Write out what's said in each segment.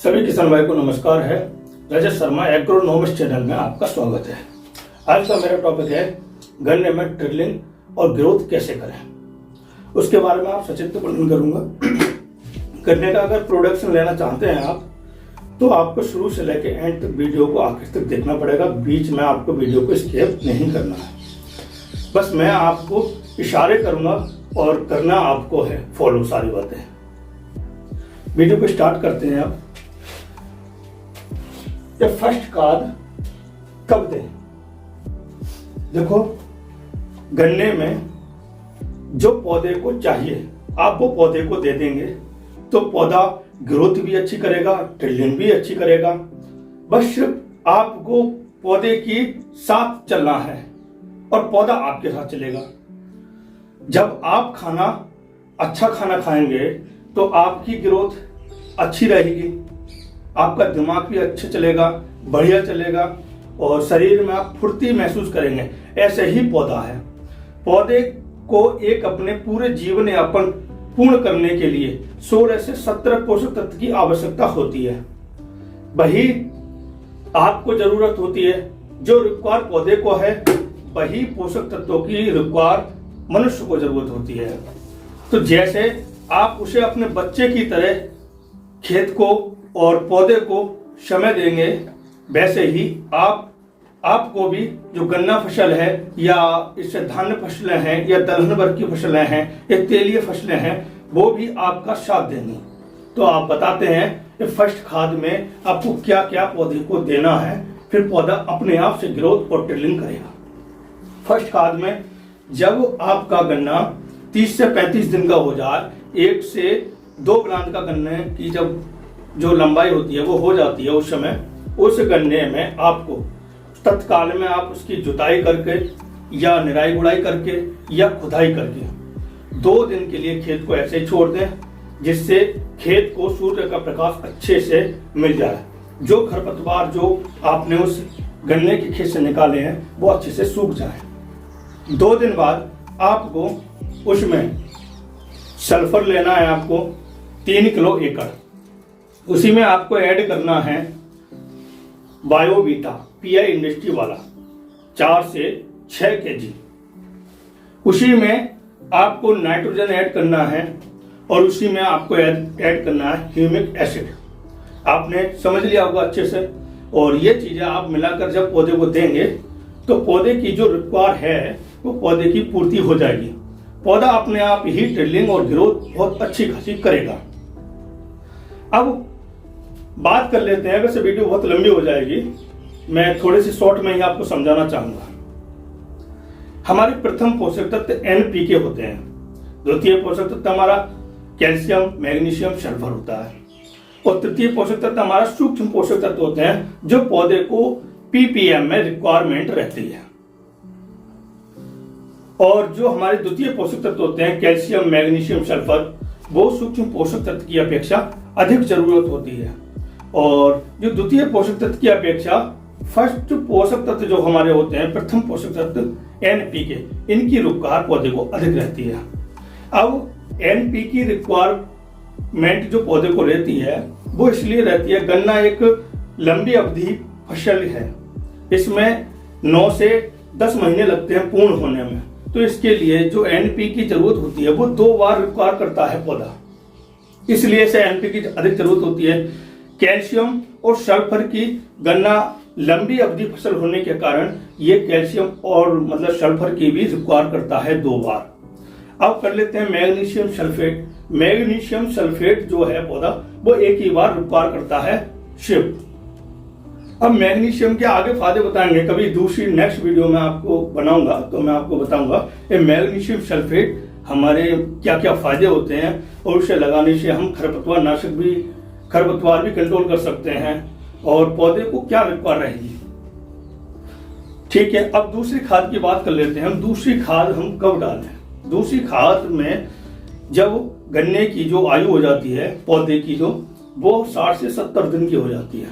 सभी किसान भाई को नमस्कार है। रजत शर्मा एग्रोनॉमिस्ट चैनल में आपका स्वागत है। आज का मेरा टॉपिक है गन्ने में ड्रिलिंग और ग्रोथ कैसे करें, उसके बारे में आप सचित्र वर्णन करूंगा। गन्ने का अगर प्रोडक्शन लेना चाहते हैं आप तो आपको शुरू से लेकर एंड तक वीडियो को आखिर तक देखना पड़ेगा। बीच में आपको वीडियो को स्किप नहीं करना है। बस मैं आपको इशारे करूंगा और करना आपको है फॉलो सारी बातें। वीडियो को स्टार्ट करते हैं। आप ये फर्स्ट खाद कब दें? देखो, गन्ने में जो पौधे को चाहिए आप वो पौधे को दे देंगे तो पौधा ग्रोथ भी अच्छी करेगा, ड्रिलिंग भी अच्छी करेगा। बस सिर्फ आपको पौधे की साथ चलना है और पौधा आपके साथ चलेगा। जब आप अच्छा खाना खाएंगे तो आपकी ग्रोथ अच्छी रहेगी, आपका दिमाग भी अच्छा चलेगा, बढ़िया चलेगा और शरीर में आप फुर्ती महसूस करेंगे। ऐसे ही पौधा है। पौधे को एक अपने पूरे जीवन यापन पूर्ण करने के लिए 16 से 17 पोषक तत्व की आवश्यकता होती है। वही आपको जरूरत होती है। जो रिक्वायर पौधे को है वही पोषक तत्वों की रिक्वायर मनुष्य को जरूरत होती है। तो जैसे आप उसे अपने बच्चे की तरह खेत को और पौधे को समय देंगे, वैसे ही आपको भी जो गन्ना फसल है या इससे धान्य फसलें हैं या दलहन वर्ग की फसलें हैं या तेलीय फसलें हैं वो भी आपका साथ देंगी। तो आप बताते हैं कि फर्स्ट खाद में आपको क्या क्या पौधे को देना है, फिर पौधा अपने आप से ग्रोथ और ड्रिलिंग करेगा। फर्स्ट खाद में जब आपका गन्ना 30 से 35 दिन का हो जाए, 1 से 2 ब्रांच का गन्ने की जब जो लंबाई होती है वो हो जाती है, उस समय उस गन्ने में आपको तत्काल में आप उसकी जुताई करके या निराई गुड़ाई करके या खुदाई करके 2 दिन के लिए खेत को ऐसे ही छोड़ दें, जिससे खेत को सूर्य का प्रकाश अच्छे से मिल जाए। जो खरपतवार जो आपने उस गन्ने के खेत से निकाले हैं वो अच्छे से सूख जाए। 2 दिन बाद आपको उसमें सल्फर लेना है, आपको 3 किलो एकड़। उसी में आपको ऐड करना है बायोवीटा पीआई इंडस्ट्री वाला 4 से 6 केजी। उसी में आपको नाइट्रोजन ऐड करना है और उसी में आपको ऐड करना है ह्यूमिक एसिड। आपने समझ लिया होगा अच्छे से। और ये चीजें आप मिलाकर जब पौधे को देंगे तो पौधे की जो रिक्वायर है वो पौधे की पूर्ति हो जाएगी। पौधा अपने आप ही ड्रिलिंग और ग्रोथ बहुत अच्छी खासी करेगा। अब बात कर लेते हैं, वैसे वीडियो बहुत लंबी हो जाएगी, मैं थोड़े से शॉर्ट में ही आपको समझाना चाहूंगा। हमारे प्रथम पोषक तत्व एनपीके होते हैं। द्वितीय पोषक तत्व हमारा कैल्शियम, मैग्नीशियम, सल्फर होता है और तृतीय पोषक तत्व हमारा सूक्ष्म पोषक तत्व होते हैं जो पौधे को पीपीएम में रिक्वायरमेंट रहती है। और जो हमारे द्वितीय पोषक तत्व होते हैं कैल्शियम, मैग्नीशियम, सल्फर, वो सूक्ष्म पोषक तत्व की अपेक्षा अधिक जरूरत होती है। और जो द्वितीय पोषक तत्व की अपेक्षा फर्स्ट पोषक तत्व जो हमारे होते हैं, प्रथम पोषक तत्व एनपीके, इनकी रिक्वायर पौधे को अधिक रहती है। अब एनपीके रिक्वायरमेंट जो पौधे को रहती है वो इसलिए रहती है, गन्ना एक लंबी अवधि फसल है। इसमें 9 से 10 महीने लगते हैं पूर्ण होने में। तो इसके लिए जो एनपीके की जरूरत होती है वो 2 बार रिक्वायर करता है पौधा, इसलिए इसे एनपीके की अधिक जरूरत होती है। कैल्शियम और सल्फर की गन्ना लंबी अवधि फसल होने के कारण ये कैल्शियम और मतलब सल्फर की भी रिक्वायर करता है 2 बार। अब कर लेते हैं मैग्नीशियम सल्फेट। मैग्नीशियम सल्फेट जो है पौधा वो एक ही बार रिक्वायर करता है शिफ्ट। अब मैग्नीशियम के आगे फायदे बताएंगे, कभी दूसरी नेक्स्ट वीडियो में आपको बनाऊंगा तो मैं आपको बताऊंगा ये मैग्नीशियम सल्फेट हमारे क्या क्या फायदे होते हैं और उसे लगाने से हम खरपतवार भी कंट्रोल कर सकते हैं और पौधे को क्या रिक्वायर रहेगी। ठीक है, अब दूसरी खाद की बात कर लेते हैं। हम दूसरी खाद हम कब डालें? दूसरी खाद में जब गन्ने की जो आयु हो जाती है पौधे की, जो वो 60 से 70 दिन की हो जाती है।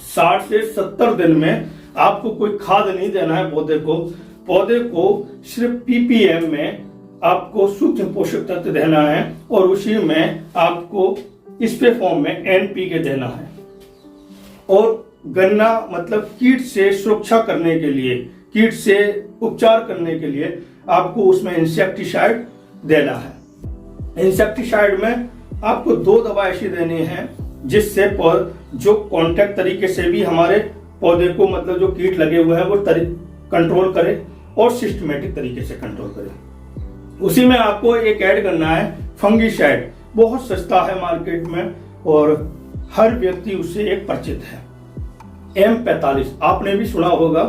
60 से 70 दिन में आपको कोई खाद नहीं देना है पौधे को सिर्फ पीपीएम में आपको सूक्ष्म पोषक तत्व देना है और उसी में आपको स्प्रे फॉर्म में एनपीके देना है। और गन्ना मतलब कीट से सुरक्षा करने के लिए, कीट से उपचार करने के लिए आपको उसमें इंसेक्टिसाइड देना है। इंसेक्टिसाइड में आपको 2 दवा ऐसी देनी है जिससे जो कांटेक्ट तरीके से भी हमारे पौधे को मतलब जो कीट लगे हुए हैं वो कंट्रोल करे और सिस्टमेटिक तरीके से कंट्रोल करे। उसी में आपको एक ऐड करना है फंगीसाइड, बहुत सस्ता है मार्केट में और हर व्यक्ति उससे एक परिचित है। M45 आपने भी सुना होगा,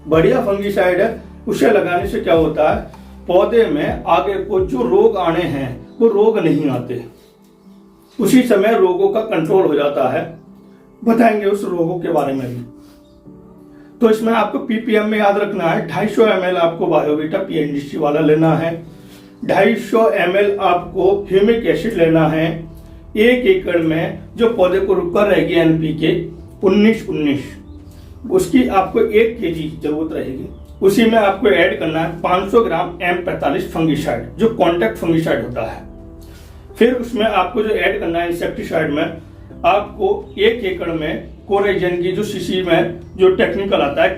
बढ़िया फंगीसाइड है। उसे लगाने से क्या होता है, पौधे में आगे को जो रोग आने हैं वो रोग नहीं आते, उसी समय रोगों का कंट्रोल हो जाता है। बताएंगे उस रोगों के बारे में भी। तो इसमें आपको पीपीएम में याद रखना है 250 ml आपको बायोवीटा PNDC वाला लेना है, 250 ml आपको ह्यूमिक एसिड लेना है। 1 एकड़ में जो पौधे को रुका रहेगी NPK 19-19, उसकी आपको 1 kg जरूरत रहेगी। उसी में आपको ऐड करना है 500 ग्राम M45 फंगीसाइड, जो कॉन्टैक्ट फंगीसाइड होता है। फिर उसमें आपको जो ऐड करना है इंसेक्टिसाइड में, आपको 1 एकड़ में कोरेजन की जो सीसी में जो टेक्निकल आता है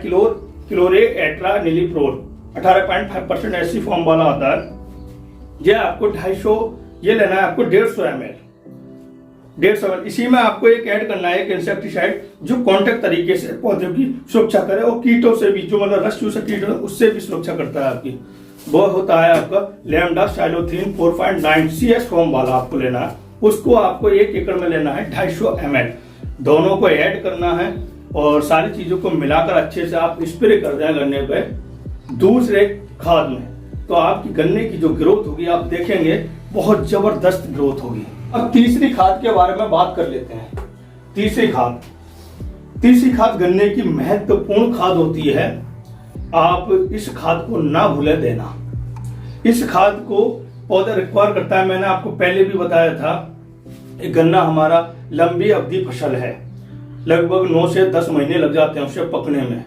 क्लोरेट्रानिलीप्रोल 18.5% ऐसी फॉर्म वाला आता है, ये आपको 250, ये लेना है आपको 150 ml। इसी में आपको एक ऐड करना है एक इंसेक्टिसाइड जो कॉन्टैक्ट तरीके से पौधों की सुरक्षा करे और कीटों से भी, जो मतलब रस चूसक कीट उससे भी सुरक्षा करता है आपकी। वो होता है आपका लैम्डासाइलोथ्रीन 4.9 CS फॉर्म वाला आपको लेना है। उसको आपको 1 एकड़ में लेना है 250 ml। दोनों को ऐड करना है और सारी चीजों को मिलाकर अच्छे से आप स्प्रे कर दें गन्ने पे। दूसरे खाद में तो आपकी गन्ने की जो ग्रोथ होगी आप देखेंगे बहुत जबरदस्त ग्रोथ होगी। अब तीसरी खाद के बारे में बात कर लेते हैं। तीसरी खाद गन्ने की महत्वपूर्ण खाद होती है। आप इस खाद को ना भूले देना। इस खाद को पौधा रिक्वायर करता है, मैंने आपको पहले भी बताया था। गन्ना हमारा लंबी अवधि फसल है, लगभग 9 से 10 महीने लग जाते हैं उसे पकने में।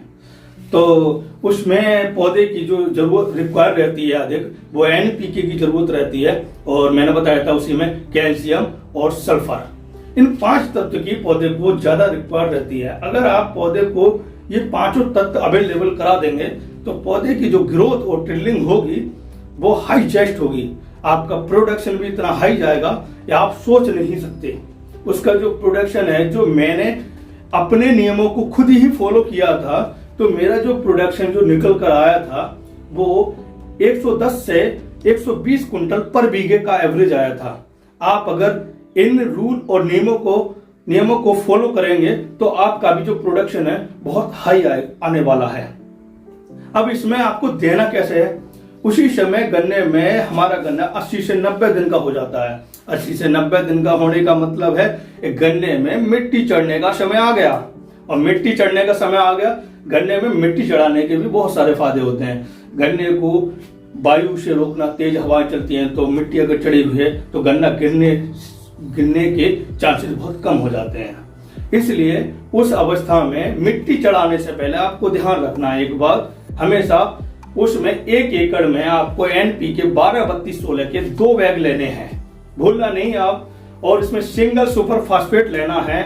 तो उसमें पौधे की जो जरूरत रिक्वायर रहती है अधिक, वो NPK की जरूरत रहती है। और मैंने बताया था उसी में कैल्शियम और सल्फर, इन 5 तत्व की पौधे को ज्यादा रिक्वायर रहती है। अगर आप पौधे को ये 5 तत्व अवेलेबल करा देंगे तो पौधे की जो ग्रोथ और ट्रिलिंग होगी वो हाईजेस्ट होगी। आपका प्रोडक्शन भी इतना हाई जाएगा या आप सोच नहीं सकते। उसका जो प्रोडक्शन है, जो मैंने अपने नियमों को खुद ही फॉलो किया था, तो मेरा जो प्रोडक्शन जो निकल कर आया था वो 110 से 120 कुंटल पर बीघे का एवरेज आया था। आप अगर इन रूल और नियमों को फॉलो करेंगे तो आपका भी जो प्रोडक्शन है बहुत हाई आने वाला है। अब इसमें आपको देना कैसे है, उसी समय गन्ने में हमारा गन्ना 80 से 90 दिन का हो जाता है। 80 से 90 दिन का होने का मतलब है गन्ने में मिट्टी चढ़ने का समय आ गया। और मिट्टी चढ़ने का समय आ गया, गन्ने में मिट्टी चढ़ाने के भी बहुत सारे फायदे होते हैं। गन्ने को वायु से रोकना, तेज हवाएं चलती हैं तो मिट्टी अगर चढ़ी हुई है तो गन्ना गिरने के चांसेस बहुत कम हो जाते हैं। इसलिए उस अवस्था में मिट्टी चढ़ाने से पहले आपको ध्यान रखना है एक बात, हमेशा उसमें 1 एकड़ में आपको NPK 12-32-16 के 2 बैग लेने हैं, भूलना नहीं आप। और इसमें सिंगल सुपर फास्फेट लेना है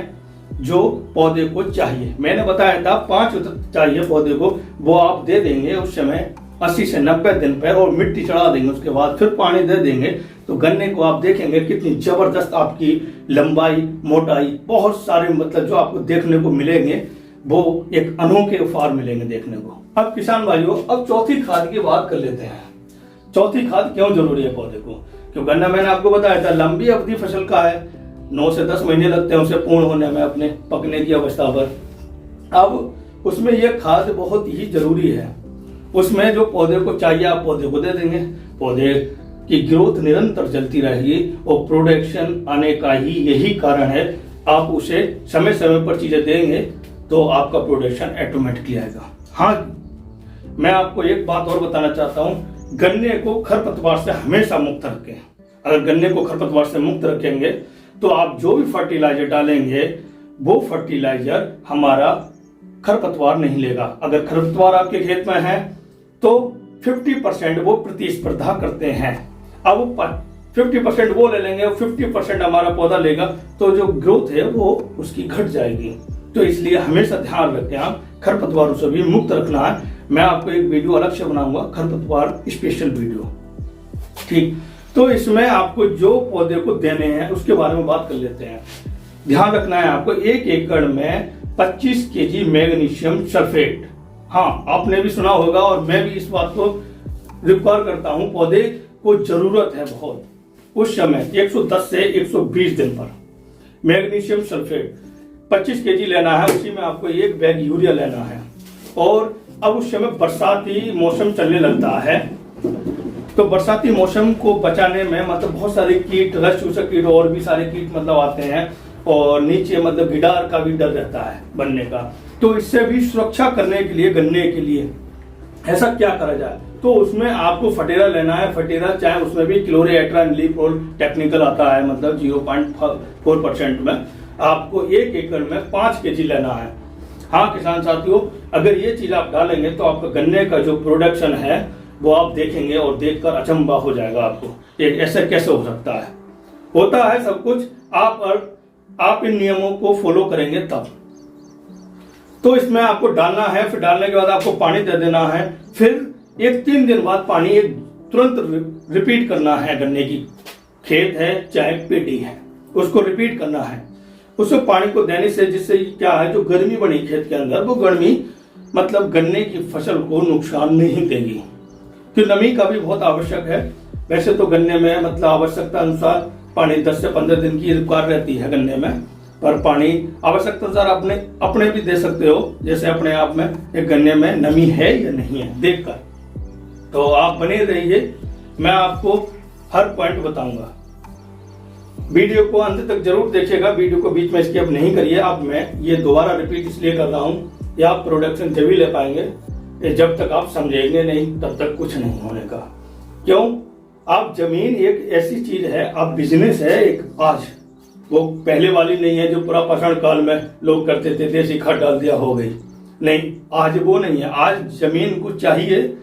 जो पौधे को चाहिए। मैंने बताया था 5 चाहिए पौधे को, वो आप दे देंगे उस समय 80 से 90 दिन पर और मिट्टी चढ़ा देंगे, उसके बाद फिर पानी दे देंगे तो गन्ने को आप देखेंगे कितनी जबरदस्त आपकी लंबाई, मोटाई, बहुत सारे मतलब जो आपको देखने को मिलेंगे वो एक अनोखे उपहार मिलेंगे देखने को। अब किसान भाइयों, अब चौथी खाद की बात कर लेते हैं। चौथी खाद क्यों जरूरी है पौधे को, क्योंकि गन्ना मैंने आपको बताया था लंबी अवधि फसल का है, 9 से 10 महीने लगते हैं उसे पूर्ण होने में, अपने पकने की अवस्था पर। अब उसमें यह खाद बहुत ही जरूरी है। उसमें जो पौधे को चाहिए आप पौधे को दे देंगे, पौधे की ग्रोथ निरंतर चलती रहेगी और प्रोडक्शन आने का ही यही कारण है। आप उसे समय समय पर चीजें देंगे तो आपका प्रोडक्शन ऑटोमेटिकली आएगा। हाँ, मैं आपको एक बात और बताना चाहता हूँ, गन्ने को खरपतवार से हमेशा मुक्त रखें। अगर गन्ने को खरपतवार से मुक्त रखेंगे तो आप जो भी फर्टिलाइजर डालेंगे वो फर्टिलाइजर हमारा खरपतवार नहीं लेगा। अगर खरपतवार आपके खेत में है तो 50% वो प्रतिस्पर्धा करते हैं। अब 50% वो ले लेंगे और 50% हमारा पौधा लेगा, तो जो ग्रोथ है वो उसकी घट जाएगी। तो इसलिए हमेशा ध्यान रखें, आप खरपतवारों से भी मुक्त रखना है। मैं आपको एक वीडियो अलग से बनाऊंगा, खरपतवार स्पेशल वीडियो, ठीक। तो इसमें आपको जो पौधे को देने हैं उसके बारे में बात कर लेते हैं। ध्यान रखना है आपको, 1 एकड़ में 25 केजी मैग्नीशियम सल्फेट। हाँ, आपने भी सुना होगा और मैं भी इस बात को रिक्वायर करता हूं, पौधे को जरूरत है बहुत उस समय 110 से 120 दिन पर मैग्नीशियम सल्फेट 25 केजी लेना है। उसी में आपको 1 बैग यूरिया लेना है। और अब उस समय बरसाती मौसम चलने लगता है, तो बरसाती मौसम को बचाने में मतलब बहुत सारे कीट, रस चूसक कीट और भी सारे कीट मतलब आते हैं, और नीचे मतलब गिडार का भी डर रहता है बनने का। तो इससे भी सुरक्षा करने के लिए गन्ने के लिए ऐसा क्या करा जाए, तो उसमें आपको फटेरा लेना है। फटेरा चाहे उसमें भी क्लोरेट्रानिलीप्रोल टेक्निकल आता है, मतलब 0.4% में आपको 1 एकड़ में 5 केजी लेना है। हाँ किसान साथियों, अगर ये चीज आप डालेंगे तो आपका गन्ने का जो प्रोडक्शन है वो आप देखेंगे और देखकर अचंभा हो जाएगा आपको, ये ऐसे कैसे हो सकता है। होता है सब कुछ, आप इन नियमों को फॉलो करेंगे तब। तो इसमें आपको डालना है, फिर डालने के बाद आपको पानी दे देना है। फिर 3 दिन बाद पानी तुरंत रिपीट करना है। गन्ने की खेत है चाहे पेटी है, उसको रिपीट करना है। उसको पानी को देने से जिससे क्या है, जो गर्मी बनी खेत के अंदर, वो गर्मी मतलब गन्ने की फसल को नुकसान नहीं देगी। तो नमी का भी बहुत आवश्यक है। वैसे तो गन्ने में मतलब आवश्यकता अनुसार पानी 10 से 15 दिन की रिक्वायर रहती है गन्ने में, पर पानी आवश्यकता अनुसार अपने भी दे सकते हो, जैसे अपने आप में एक गन्ने में नमी है या नहीं है देखकर। तो आप बने रहिए, मैं आपको हर पॉइंट बताऊंगा। वीडियो को अंत तक जरूर देखिएगा, वीडियो को बीच में स्किप नहीं करिए। अब मैं ये दोबारा रिपीट इसलिए कर रहा हूँ, या आप प्रोडक्शन जब भी ले पाएंगे, जब तक आप समझेंगे नहीं तब तक कुछ नहीं होने का। क्यों? आप जमीन एक ऐसी चीज है, आप बिजनेस है एक, आज वो पहले वाली नहीं है जो पूरा पाषाण काल में लोग करते थे, देसी खाद डाल दिया हो गई। नहीं, आज वो नहीं है। आज जमीन को चाहिए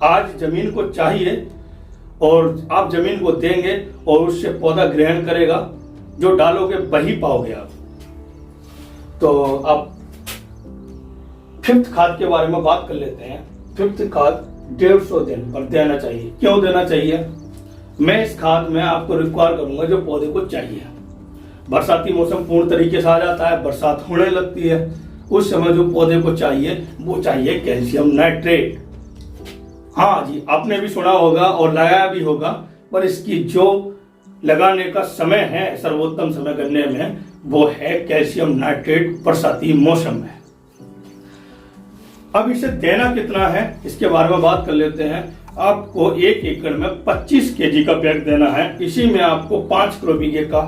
आज जमीन को चाहिए और आप जमीन को देंगे और उससे पौधा ग्रहण करेगा। जो डालोगे वही पाओगे आप। तो आप 5th खाद के बारे में बात कर लेते हैं। 5th खाद 150 दिन पर देना चाहिए। क्यों देना चाहिए? मैं इस खाद में आपको रिक्वायर करूंगा जो पौधे को चाहिए। बरसाती मौसम पूर्ण तरीके से आ जाता है, बरसात होने लगती है, उस समय जो पौधे को चाहिए वो चाहिए कैल्शियम नाइट्रेट। हाँ जी, आपने भी सुना होगा और लगाया भी होगा, पर इसकी जो लगाने का समय है, सर्वोत्तम समय गन्ने में, वो है कैल्शियम नाइट्रेट बरसाती मौसम में। अब इसे देना कितना है इसके बारे में बात कर लेते हैं। आपको 1 एकड़ में 25 केजी का बैग देना है। इसी में आपको 5 किलो बीघे का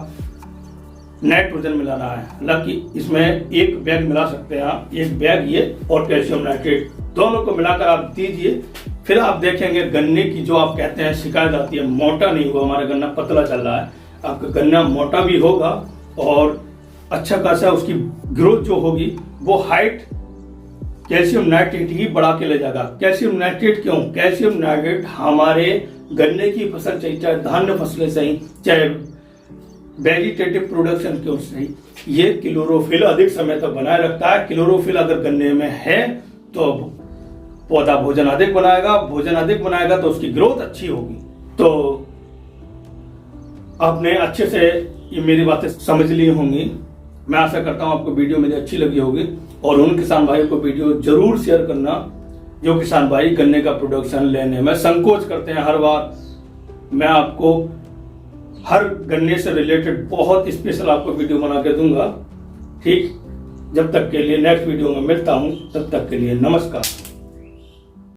नाइट्रोजन मिलाना है। हालांकि इसमें 1 बैग मिला सकते हैं आप, 1 बैग ये और कैल्शियम नाइट्रेट, दोनों को मिलाकर आप दीजिए। फिर आप देखेंगे गन्ने की जो आप कहते हैं शिकायत आती है, मोटा नहीं हुआ, हमारा गन्ना पतला चल रहा है, आपका गन्ना मोटा भी होगा और अच्छा खासा उसकी ग्रोथ जो होगी वो हाइट कैल्शियम नाइट्रेट ही बढ़ा के ले जाएगा। कैल्शियम नाइट्रेट क्यों? कैल्शियम नाइट्रेट हमारे गन्ने की फसल चाहिए, चाहे धान्य फसलें सही, चाहे वेजिटेटिव प्रोडक्शन क्यों सही, ये क्लोरोफिल अधिक समय तक बनाए रखता है। क्लोरोफिल अगर गन्ने में है तो पौधा भोजन अधिक बनाएगा, भोजन अधिक बनाएगा तो उसकी ग्रोथ अच्छी होगी। तो आपने अच्छे से ये मेरी बातें समझ ली होंगी। मैं आशा करता हूं आपको वीडियो मेरी अच्छी लगी होगी और उन किसान भाइयों को वीडियो जरूर शेयर करना जो किसान भाई गन्ने का प्रोडक्शन लेने में संकोच करते हैं। हर बार मैं आपको हर गन्ने से रिलेटेड बहुत स्पेशल आपको वीडियो बना के दूंगा। ठीक, जब तक के लिए नेक्स्ट वीडियो में मिलता हूं, तब तक के लिए नमस्कार।